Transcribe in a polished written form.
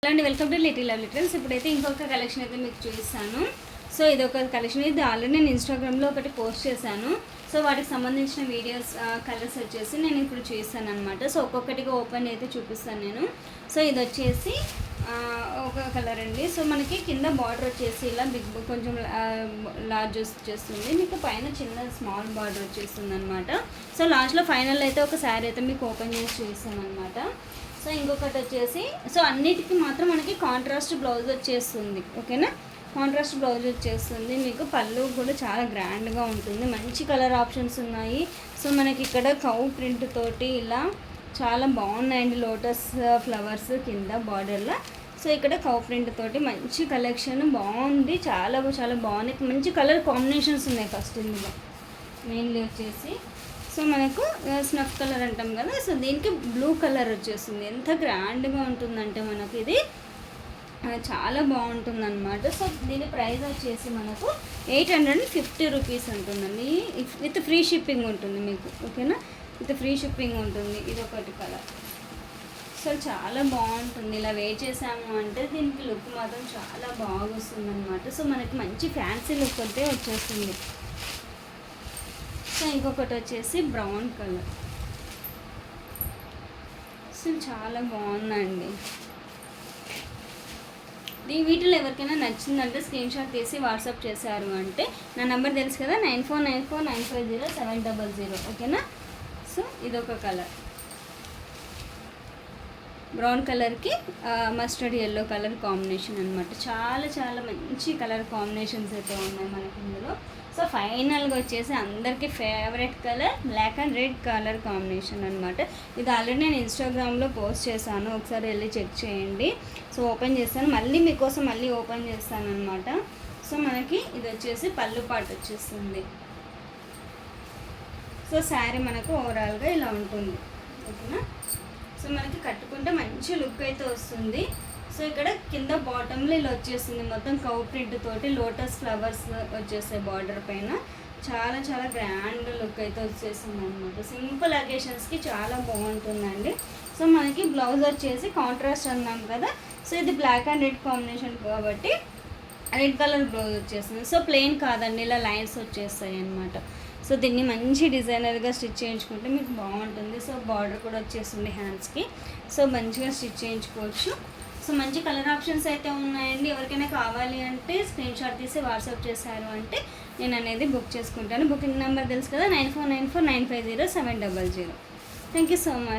అండి welcome to little lovely trends. ఇప్పుడైతే ఇంకొక కలెక్షన్ అయితే మీకు చూపిస్తాను. సో ఇది ఒక కలెక్షన్, ఇది ఆల్రెడీ నేను ఇన్స్టాగ్రామ్లో ఒకటి పోస్ట్ చేశాను. సో వాటికి సంబంధించిన వీడియోస్ కలర్స్ వచ్చేసి నేను ఇప్పుడు చూపిస్తాను అనమాట. సో ఒక్కొక్కటిగా ఓపెన్ అయితే చూపిస్తాను నేను. సో ఇది వచ్చేసి ఒక కలర్ అండి. సో మనకి కింద బార్డర్ వచ్చేసి ఇలా బిగ్ కొంచెం లార్జ్ వచ్చేస్తుంది, మీకు పైన చిన్న స్మాల్ బార్డర్ వచ్చేస్తుంది అనమాట. సో లాస్ట్లో ఫైనల్ అయితే ఒక శారీ అయితే మీకు ఓపెన్ చేసి చూపిస్తాను అనమాట. సో ఇంకొకటి వచ్చేసి, సో అన్నిటికీ మాత్రం మనకి కాంట్రాస్ట్ బ్లౌజ్ వచ్చేస్తుంది, ఓకేనా. కాంట్రాస్ట్ బ్లౌజ్ వచ్చేస్తుంది, మీకు పళ్ళు కూడా చాలా గ్రాండ్గా ఉంటుంది. మంచి కలర్ ఆప్షన్స్ ఉన్నాయి. సో మనకి ఇక్కడ కౌ ప్రింట్ తోటి ఇలా చాలా బాగున్నాయండి, లోటస్ ఫ్లవర్స్ కింద బార్డర్లో. సో ఇక్కడ కౌ ప్రింట్ తోటి మంచి కలెక్షన్ బాగుంది, చాలా చాలా బాగుంది. మంచి కలర్ కాంబినేషన్స్ ఉన్నాయి. ఫస్ట్ ఇందులో మెయిన్లీ వచ్చేసి సో మనకు స్నఫ్ కలర్ అంటాం కదా, సో దీనికి బ్లూ కలర్ వచ్చేస్తుంది. ఎంత గ్రాండ్గా ఉంటుందంటే మనకు ఇది చాలా బాగుంటుంది అనమాట. సో దీని ప్రైస్ వచ్చేసి మనకు 850 రూపీస్ ఉంటుందండి. విత్ ఫ్రీ షిప్పింగ్ ఉంటుంది మీకు, ఓకేనా. విత్ ఫ్రీ షిప్పింగ్ ఉంటుంది. ఇది ఒకటి కలర్. సో చాలా బాగుంటుంది, ఇలా వేర్ చేసాము అంటే దీనికి లుక్ మాత్రం చాలా బాగా వస్తుంది అనమాట. సో మనకి మంచి ఫ్యాన్సీ లుక్ అయితే వచ్చేస్తుంది. సో ఇంకొకటి వచ్చేసి బ్రౌన్ కలర్. సో చాలా బాగుందండి. వీటిలో ఎవరికైనా నచ్చిందంటే స్క్రీన్ షాట్ తీసి వాట్సాప్ చేశారు అంటే, నా నెంబర్ తెలుసు కదా, 9494950700, ఓకేనా. సో ఇదొక కలర్, బ్రౌన్ కలర్కి మస్టర్డ్ ఎల్లో కలర్ కాంబినేషన్ అనమాట. చాలా చాలా మంచి కలర్ కాంబినేషన్స్ అయితే ఉన్నాయి మనకి ఇందులో. సో ఫైనల్గా వచ్చేసి అందరికీ favourite colour black and red colour combination అనమాట. ఇది ఆల్రెడీ నేను ఇన్స్టాగ్రామ్లో పోస్ట్ చేశాను, ఒకసారి వెళ్ళి చెక్ చేయండి. సో ఓపెన్ చేస్తాను, మళ్ళీ మీకోసం మళ్ళీ ఓపెన్ చేస్తాను అనమాట. సో మనకి ఇది వచ్చేసి పళ్ళు పాటు వచ్చేస్తుంది. సో శారీ మనకు ఓవరాల్గా ఇలా ఉంటుంది, ఓకేనా. సో మనకి కట్టుకుంటే మంచి లుక్ అయితే వస్తుంది. సో ఇక్కడ కింద బాటంలో ఇలా వచ్చేస్తుంది, మొత్తం కౌ ప్రింట్ తోటి లోటస్ ఫ్లవర్స్ వచ్చేసాయి బార్డర్ పైన. చాలా చాలా గ్రాండ్ లుక్ అయితే వచ్చేసింది అనమాట. సింపుల్ అకేషన్స్కి చాలా బాగుంటుందండి. సో మనకి బ్లౌజ్ వచ్చేసి కాంట్రాస్ట్ అన్నాం కదా, సో ఇది బ్లాక్ అండ్ రెడ్ కాంబినేషన్ కాబట్టి రెడ్ కలర్ బ్లౌజ్ వచ్చేస్తుంది. సో ప్లెయిన్ కాదండి, ఇలా లైన్స్ వచ్చేస్తాయి అనమాట. సో దీన్ని మంచి డిజైనర్గా స్టిచ్ చేయించుకుంటే మీకు బాగుంటుంది. సో బార్డర్ కూడా వచ్చేస్తుంది హ్యాండ్స్కి. సో మంచిగా స్టిచ్ చేయించుకోవచ్చు. సో మంచి కలర్ ఆప్షన్స్ అయితే ఉన్నాయండి. ఎవరికైనా కావాలి అంటే స్క్రీన్ షాట్ తీసి వాట్సాప్ చేశారు అంటే నేను అనేది బుక్ చేసుకుంటాను. బుకింగ్ నెంబర్ తెలుసు కదా, 9494950700. Thank you so much.